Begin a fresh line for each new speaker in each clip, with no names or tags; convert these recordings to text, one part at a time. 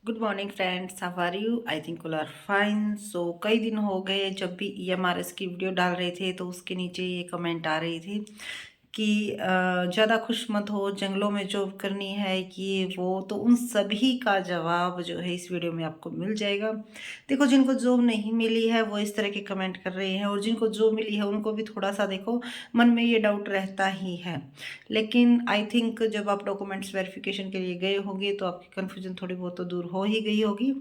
Good morning friends, how are you? I think all are fine. So कई दिन हो गए जब भी EMRS की वीडियो डाल रहे थे तो उसके नीचे ये कमेंट आ रही थी कि ज़्यादा खुश मत हो, जंगलों में जॉब करनी है, ये वो। तो उन सभी का जवाब जो है इस वीडियो में आपको मिल जाएगा। देखो, जिनको जॉब नहीं मिली है वो इस तरह के कमेंट कर रहे हैं, और जिनको जॉब मिली है उनको भी थोड़ा सा देखो मन में ये डाउट रहता ही है। लेकिन आई थिंक जब आप डॉक्यूमेंट्स वेरिफिकेशन के लिए गए होंगे तो आपकी कन्फ्यूजन थोड़ी बहुत तो दूर हो ही गई होगी,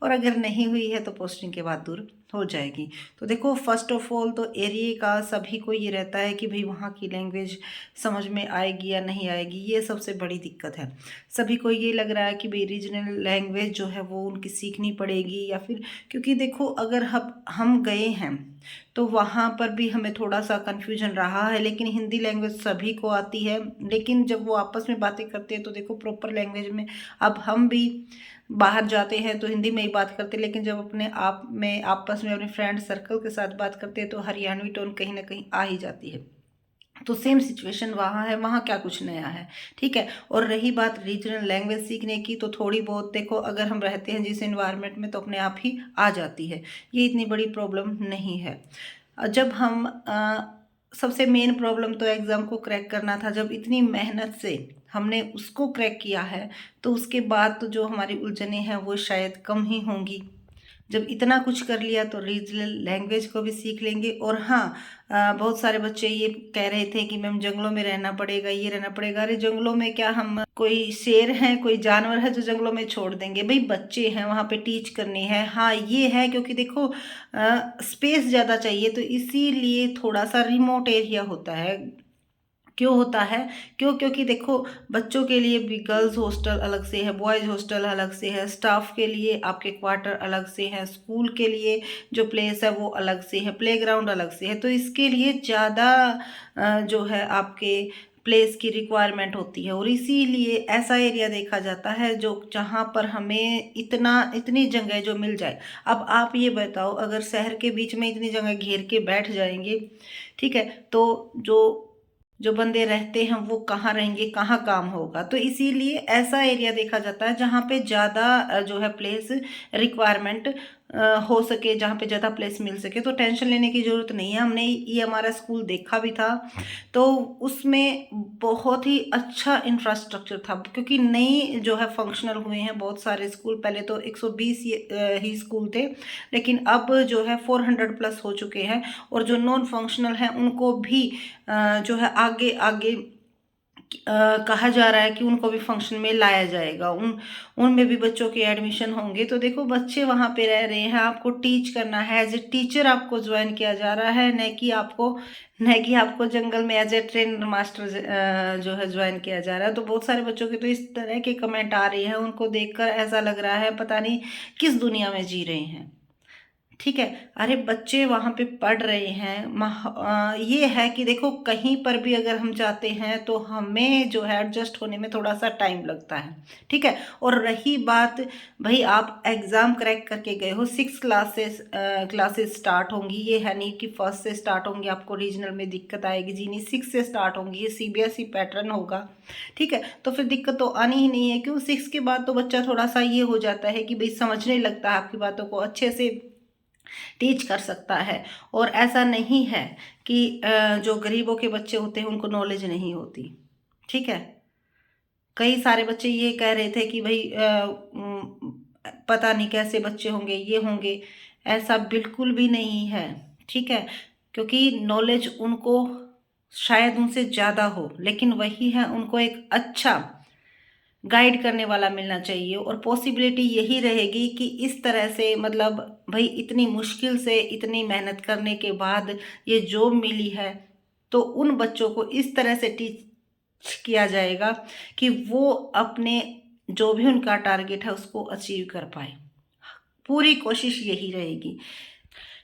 और अगर नहीं हुई है तो पोस्टिंग के बाद दूर हो जाएगी। तो देखो, फर्स्ट ऑफ ऑल तो एरिया का सभी को ये रहता है कि भाई वहाँ की लैंग्वेज समझ में आएगी या नहीं आएगी, ये सबसे बड़ी दिक्कत है। सभी को ये लग रहा है कि भाई रीजनल लैंग्वेज जो है वो उनकी सीखनी पड़ेगी, या फिर क्योंकि देखो, अगर हम गए हैं तो वहाँ पर भी हमें थोड़ा सा कन्फ्यूजन रहा है। लेकिन हिंदी लैंग्वेज सभी को आती है, लेकिन जब वो आपस में बातें करते हैं तो देखो प्रॉपर लैंग्वेज में। अब हम भी बाहर जाते हैं तो हिंदी में ही बात करते हैं, लेकिन जब अपने आप में आपस में अपने फ्रेंड सर्कल के साथ बात करते हैं तो हरियाणवी टोन कहीं ना कहीं आ ही जाती है। तो सेम सिचुएशन वहाँ है, वहाँ क्या कुछ नया है, ठीक है। और रही बात रीजनल लैंग्वेज सीखने की, तो थोड़ी बहुत देखो, अगर हम रहते हैं जिस इन्वायरमेंट में तो अपने आप ही आ जाती है, ये इतनी बड़ी प्रॉब्लम नहीं है। जब हम सबसे मेन प्रॉब्लम तो एग्ज़ाम को क्रैक करना था। जब इतनी मेहनत से हमने उसको क्रैक किया है तो उसके बाद तो जो हमारी उलझनें हैं वो शायद कम ही होंगी। जब इतना कुछ कर लिया तो रीजनल लैंग्वेज को भी सीख लेंगे। और हाँ, बहुत सारे बच्चे ये कह रहे थे कि मैम जंगलों में रहना पड़ेगा, ये रहना पड़ेगा। अरे जंगलों में क्या हम कोई शेर हैं, कोई जानवर है जो जंगलों में छोड़ देंगे? भाई बच्चे हैं, वहाँ पे टीच करनी है। हाँ ये है, क्योंकि देखो स्पेस ज़्यादा चाहिए तो इसीलिए थोड़ा सा रिमोट एरिया होता है। क्यों होता है? क्योंकि देखो, बच्चों के लिए भी गर्ल्स हॉस्टल अलग से है, बॉयज़ हॉस्टल अलग से है, स्टाफ के लिए आपके क्वार्टर अलग से हैं, स्कूल के लिए जो प्लेस है वो अलग से है, प्लेग्राउंड अलग से है। तो इसके लिए ज़्यादा जो है आपके प्लेस की रिक्वायरमेंट होती है, और इसीलिए ऐसा एरिया देखा जाता है जो जहाँ पर हमें इतनी जगह जो मिल जाए। अब आप ये बताओ, अगर शहर के बीच में इतनी जगह घेर के बैठ जाएंगे, ठीक है, तो जो जो बंदे रहते हैं वो कहाँ रहेंगे, कहाँ काम होगा? तो इसीलिए ऐसा एरिया देखा जाता है जहाँ पे ज़्यादा जो है प्लेस रिक्वायरमेंट हो सके, जहाँ पे ज़्यादा प्लेस मिल सके। तो टेंशन लेने की ज़रूरत नहीं है। हमने ये हमारा स्कूल देखा भी था, तो उसमें बहुत ही अच्छा इंफ्रास्ट्रक्चर था, क्योंकि नई जो है फंक्शनल हुए हैं बहुत सारे स्कूल। पहले तो 120 ही स्कूल थे, लेकिन अब जो है 400 प्लस हो चुके हैं। और जो नॉन फंक्शनल हैं उनको भी जो है आगे आगे कहा जा रहा है कि उनको भी फंक्शन में लाया जाएगा। उनमें भी बच्चों के एडमिशन होंगे। तो देखो, बच्चे वहाँ पे रह रहे हैं, आपको टीच करना है, एज ए टीचर आपको ज्वाइन किया जा रहा है, न कि आपको जंगल में एज ए ट्रेनर मास्टर जो है ज्वाइन किया जा रहा है। तो बहुत सारे बच्चों के तो इस तरह के कमेंट आ रहे हैं, उनको देखकर ऐसा लग रहा है पता नहीं किस दुनिया में जी रहे हैं, ठीक है। अरे बच्चे वहाँ पे पढ़ रहे हैं। ये है कि देखो, कहीं पर भी अगर हम जाते हैं तो हमें जो है एडजस्ट होने में थोड़ा सा टाइम लगता है, ठीक है। और रही बात, भाई आप एग्ज़ाम क्रैक करके गए हो, 6 क्लासेस स्टार्ट होंगी। ये है नहीं कि फर्स्ट से स्टार्ट होंगी, आपको रीजनल में दिक्कत आएगी जी नहीं, 6 से स्टार्ट होंगी। ये CBSE पैटर्न होगा, ठीक है। तो फिर दिक्कत तो आनी ही नहीं है। क्यों? 6 के बाद तो बच्चा थोड़ा सा ये हो जाता है कि भाई समझने लगता है, आपकी बातों को अच्छे से टीच कर सकता है। और ऐसा नहीं है कि जो गरीबों के बच्चे होते हैं उनको नॉलेज नहीं होती, ठीक है। कई सारे बच्चे ये कह रहे थे कि भाई पता नहीं कैसे बच्चे होंगे, ये होंगे। ऐसा बिल्कुल भी नहीं है, ठीक है। क्योंकि नॉलेज उनको शायद उनसे ज़्यादा हो, लेकिन वही है, उनको एक अच्छा गाइड करने वाला मिलना चाहिए। और पॉसिबिलिटी यही रहेगी कि इस तरह से, मतलब भाई इतनी मुश्किल से इतनी मेहनत करने के बाद ये जॉब मिली है, तो उन बच्चों को इस तरह से टीच किया जाएगा कि वो अपने जो भी उनका टारगेट है उसको अचीव कर पाए। पूरी कोशिश यही रहेगी,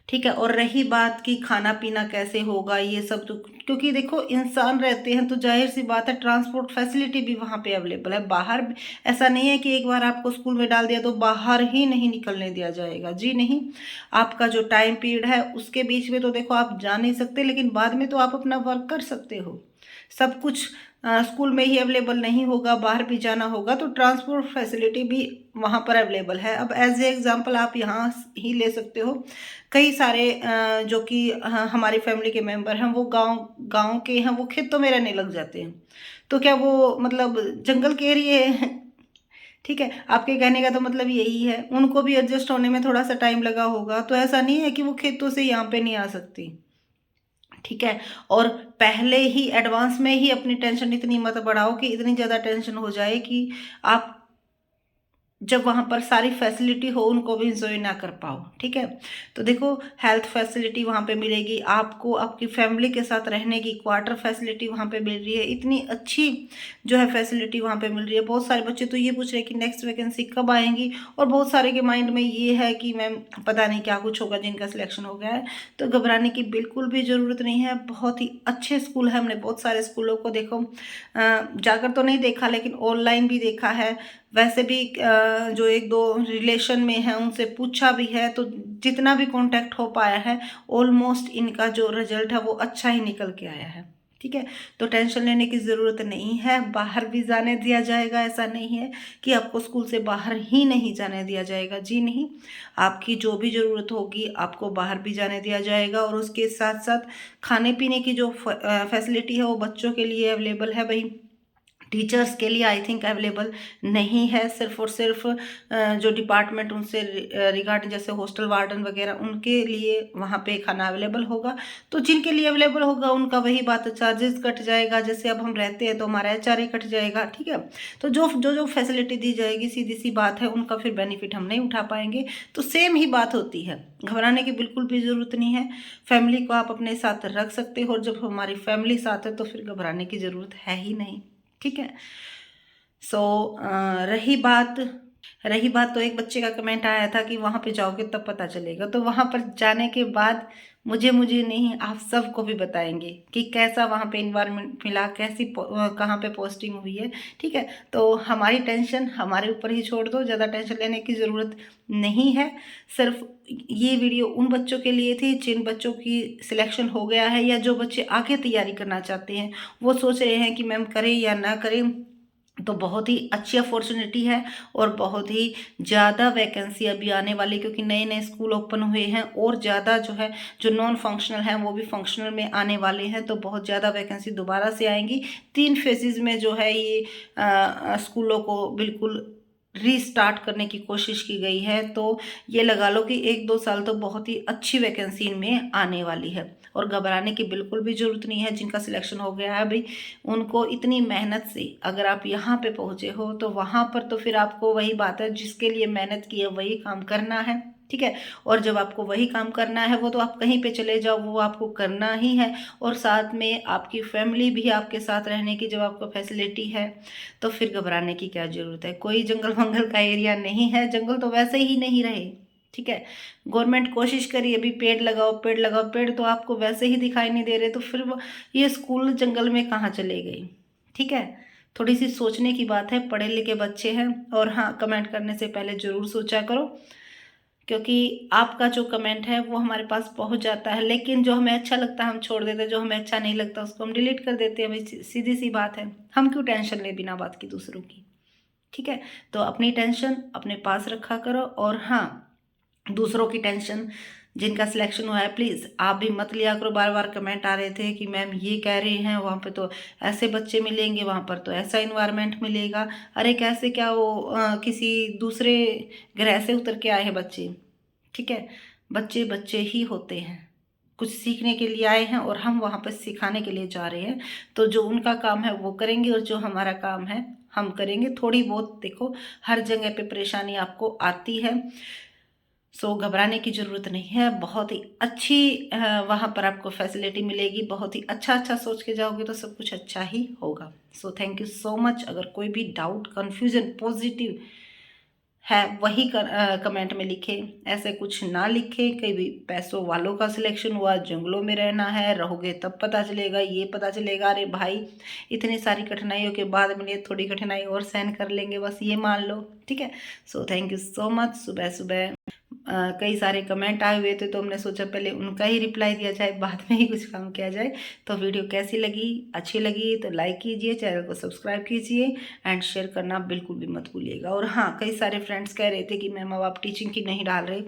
ठीक है। और रही बात कि खाना पीना कैसे होगा, ये सब तो क्योंकि देखो इंसान रहते हैं तो जाहिर सी बात है ट्रांसपोर्ट फैसिलिटी भी वहाँ पे अवेलेबल है। बाहर ऐसा नहीं है कि एक बार आपको स्कूल में डाल दिया तो बाहर ही नहीं निकलने दिया जाएगा, जी नहीं। आपका जो टाइम पीरियड है उसके बीच में तो देखो आप जा नहीं सकते, लेकिन बाद में तो आप अपना वर्क कर सकते हो। सब कुछ स्कूल में ही अवेलेबल नहीं होगा, बाहर भी जाना होगा, तो ट्रांसपोर्ट फैसिलिटी भी वहाँ पर अवेलेबल है। अब एज ए एग्जांपल आप यहाँ ही ले सकते हो, कई सारे जो कि हमारी फैमिली के मेंबर हैं वो गांव गांव के हैं, वो खेतों में रहने लग जाते हैं। तो क्या वो मतलब जंगल के एरिए हैं? ठीक है, आपके कहने का तो मतलब यही है, उनको भी एडजस्ट होने में थोड़ा सा टाइम लगा होगा, तो ऐसा नहीं है कि वो खेतों से यहाँ पे नहीं आ सकती। ठीक है, और पहले ही एडवांस में ही अपनी टेंशन इतनी मत बढ़ाओ कि इतनी ज़्यादा टेंशन हो जाए कि आप जब वहाँ पर सारी फैसिलिटी हो उनको भी इंजॉय ना कर पाओ। ठीक है, तो देखो हेल्थ फैसिलिटी वहाँ पे मिलेगी आपको, आपकी फैमिली के साथ रहने की क्वार्टर फैसिलिटी वहाँ पे मिल रही है, इतनी अच्छी जो है फैसिलिटी वहाँ पे मिल रही है। बहुत सारे बच्चे तो ये पूछ रहे हैं कि नेक्स्ट वैकेंसी कब आएंगी, और बहुत सारे के माइंड में ये है कि मैम पता नहीं क्या कुछ होगा जिनका सिलेक्शन हो गया है। तो घबराने की बिल्कुल भी ज़रूरत नहीं है, बहुत ही अच्छे स्कूल है। हमने बहुत सारे स्कूलों को देखो जाकर तो नहीं देखा, लेकिन ऑनलाइन भी देखा है, वैसे भी जो एक दो रिलेशन में है उनसे पूछा भी है, तो जितना भी कांटेक्ट हो पाया है ऑलमोस्ट इनका जो रिजल्ट है वो अच्छा ही निकल के आया है। ठीक है, तो टेंशन लेने की ज़रूरत नहीं है, बाहर भी जाने दिया जाएगा। ऐसा नहीं है कि आपको स्कूल से बाहर ही नहीं जाने दिया जाएगा, जी नहीं, आपकी जो भी ज़रूरत होगी आपको बाहर भी जाने दिया जाएगा। और उसके साथ साथ खाने पीने की जो फैसिलिटी है वो बच्चों के लिए अवेलेबल है भाई, टीचर्स के लिए आई थिंक अवेलेबल नहीं है। सिर्फ और सिर्फ जो डिपार्टमेंट उनसे रिगार्ड जैसे हॉस्टल वार्डन वगैरह उनके लिए वहाँ पे खाना अवेलेबल होगा। तो जिनके लिए अवेलेबल होगा उनका वही बात, चार्जेस कट जाएगा, जैसे अब हम रहते हैं तो हमारा HRA कट जाएगा। ठीक है, तो जो जो जो फैसिलिटी दी जाएगी सीधी सी बात है उनका फिर बेनिफिट हम नहीं उठा पाएंगे। तो सेम ही बात होती है, घबराने की बिल्कुल भी ज़रूरत नहीं है। फैमिली को आप अपने साथ रख सकते हो, और जब हमारी फैमिली साथ है तो फिर घबराने की ज़रूरत है ही नहीं। ठीक है, सो रही बात तो एक बच्चे का कमेंट आया था कि वहाँ पे जाओगे तब पता चलेगा, तो वहाँ पर जाने के बाद मुझे नहीं आप सबको भी बताएंगे कि कैसा वहाँ पे इन्वायरमेंट मिला, कैसी कहाँ पे पोस्टिंग हुई है। ठीक है, तो हमारी टेंशन हमारे ऊपर ही छोड़ दो, ज़्यादा टेंशन लेने की ज़रूरत नहीं है। सिर्फ ये वीडियो उन बच्चों के लिए थी जिन बच्चों की सिलेक्शन हो गया है, या जो बच्चे आगे तैयारी करना चाहते हैं, वो सोच रहे हैं कि मैम करें या ना करें। तो बहुत ही अच्छी अपॉर्चुनिटी है, और बहुत ही ज़्यादा वैकेंसी अभी आने वाली, क्योंकि नए नए स्कूल ओपन हुए हैं, और ज़्यादा जो है जो नॉन फंक्शनल हैं वो भी फंक्शनल में आने वाले हैं। तो बहुत ज़्यादा वैकेंसी दोबारा से आएंगी। 3 फेजेज में जो है ये स्कूलों को बिल्कुल रीस्टार्ट करने की कोशिश की गई है। तो ये लगा लो कि 1-2 साल तो बहुत ही अच्छी वैकेंसी इनमें आने वाली है, और घबराने की बिल्कुल भी ज़रूरत नहीं है। जिनका सिलेक्शन हो गया है भाई, उनको इतनी मेहनत से अगर आप यहाँ पे पहुँचे हो, तो वहाँ पर तो फिर आपको वही बात है, जिसके लिए मेहनत की है वही काम करना है। ठीक है, और जब आपको वही काम करना है वो तो आप कहीं पे चले जाओ, वो आपको करना ही है। और साथ में आपकी फैमिली भी आपके साथ रहने की जब आपको फैसिलिटी है, तो फिर घबराने की क्या ज़रूरत है। कोई जंगल वंगल का एरिया नहीं है, जंगल तो वैसे ही नहीं रहे। ठीक है, गवर्नमेंट कोशिश करी अभी पेड़ लगाओ पेड़ लगाओ, पेड़ तो आपको वैसे ही दिखाई नहीं दे रहे, तो फिर वो ये स्कूल जंगल में कहाँ चले गए। ठीक है, थोड़ी सी सोचने की बात है, पढ़े लिखे बच्चे हैं। और हाँ, कमेंट करने से पहले ज़रूर सोचा करो, क्योंकि आपका जो कमेंट है वो हमारे पास पहुंच जाता है, लेकिन जो हमें अच्छा लगता है हम छोड़ देते हैं, जो हमें अच्छा नहीं लगता उसको हम डिलीट कर देते हैं। भाई सीधी सी बात है, हम क्यों टेंशन ले बिना बात की दूसरों की। ठीक है, तो अपनी टेंशन अपने पास रखा करो। और हाँ, दूसरों की टेंशन जिनका सिलेक्शन हुआ है प्लीज़ आप भी मत लिया करो। बार बार कमेंट आ रहे थे कि मैम ये कह रहे हैं वहाँ पे तो ऐसे बच्चे मिलेंगे, वहाँ पर तो ऐसा इन्वायरमेंट मिलेगा। अरे कैसे, क्या वो किसी दूसरे ग्रह से उतर के आए हैं बच्चे। ठीक है, बच्चे बच्चे ही होते हैं, कुछ सीखने के लिए आए हैं, और हम वहाँ पर सिखाने के लिए जा रहे हैं। तो जो उनका काम है वो करेंगे, और जो हमारा काम है हम करेंगे। थोड़ी बहुत देखो हर जगह पे परेशानी आपको आती है, सो घबराने की ज़रूरत नहीं है। बहुत ही अच्छी वहाँ पर आपको फैसिलिटी मिलेगी, बहुत ही अच्छा अच्छा सोच के जाओगे तो सब कुछ अच्छा ही होगा। So thank you so much. अगर कोई भी डाउट कन्फ्यूज़न पॉजिटिव है वही कमेंट में लिखे, ऐसे कुछ ना लिखे कहीं भी पैसों वालों का सिलेक्शन हुआ, जंगलों में रहना है, रहोगे तब पता चलेगा, ये पता चलेगा। अरे भाई, इतनी सारी कठिनाइयों के बाद में ये थोड़ी कठिनाई और सहन कर लेंगे, बस ये मान लो। ठीक है, so thank you so much. सुबह सुबह कई सारे कमेंट आए हुए थे, तो हमने सोचा पहले उनका ही रिप्लाई दिया जाए, बाद में ही कुछ काम किया जाए। तो वीडियो कैसी लगी, अच्छी लगी तो लाइक कीजिए, चैनल को सब्सक्राइब कीजिए एंड शेयर करना बिल्कुल भी मत भूलिएगा। और हाँ, कई सारे फ्रेंड्स कह रहे थे कि मैम अब आप टीचिंग की नहीं डाल रहे,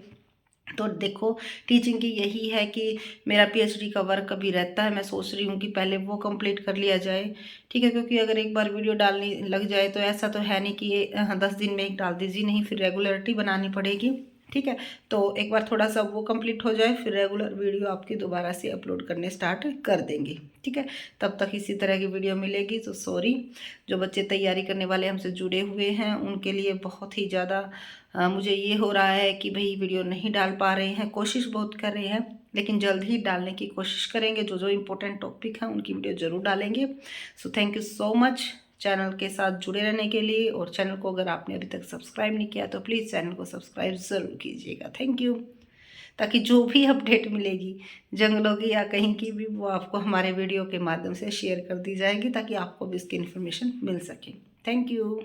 तो देखो टीचिंग की यही है कि मेरा पीएचडी का वर्क अभी रहता है, मैं सोच रही हूँ कि पहले वो कंप्लीट कर लिया जाए, ठीक है। क्योंकि अगर एक बार वीडियो डालने लग जाए तो ऐसा तो है नहीं कि ये 10 दिन में एक डाल दीजिए, नहीं, फिर रेगुलरिटी बनानी पड़ेगी, ठीक है। तो एक बार थोड़ा सा वो कंप्लीट हो जाए, फिर रेगुलर वीडियो आपकी दोबारा से अपलोड करने स्टार्ट कर देंगे, ठीक है। तब तक इसी तरह की वीडियो मिलेगी। तो सॉरी, जो बच्चे तैयारी करने वाले हमसे जुड़े हुए हैं उनके लिए बहुत ही ज़्यादा मुझे ये हो रहा है कि भाई वीडियो नहीं डाल पा रहे हैं, कोशिश बहुत कर रहे हैं, लेकिन जल्द ही डालने की कोशिश करेंगे। जो जो इम्पोर्टेंट टॉपिक हैं उनकी वीडियो ज़रूर डालेंगे। So thank you so much channel के साथ जुड़े रहने के लिए। और चैनल को अगर आपने अभी तक सब्सक्राइब नहीं किया तो प्लीज़ चैनल को सब्सक्राइब ज़रूर कीजिएगा। Thank you. ताकि जो भी अपडेट मिलेगी जंगलों की या कहीं की भी, वो आपको हमारे वीडियो के माध्यम से शेयर कर दी जाएगी, ताकि आपको भी इसकी इन्फॉर्मेशन मिल सके। Thank you.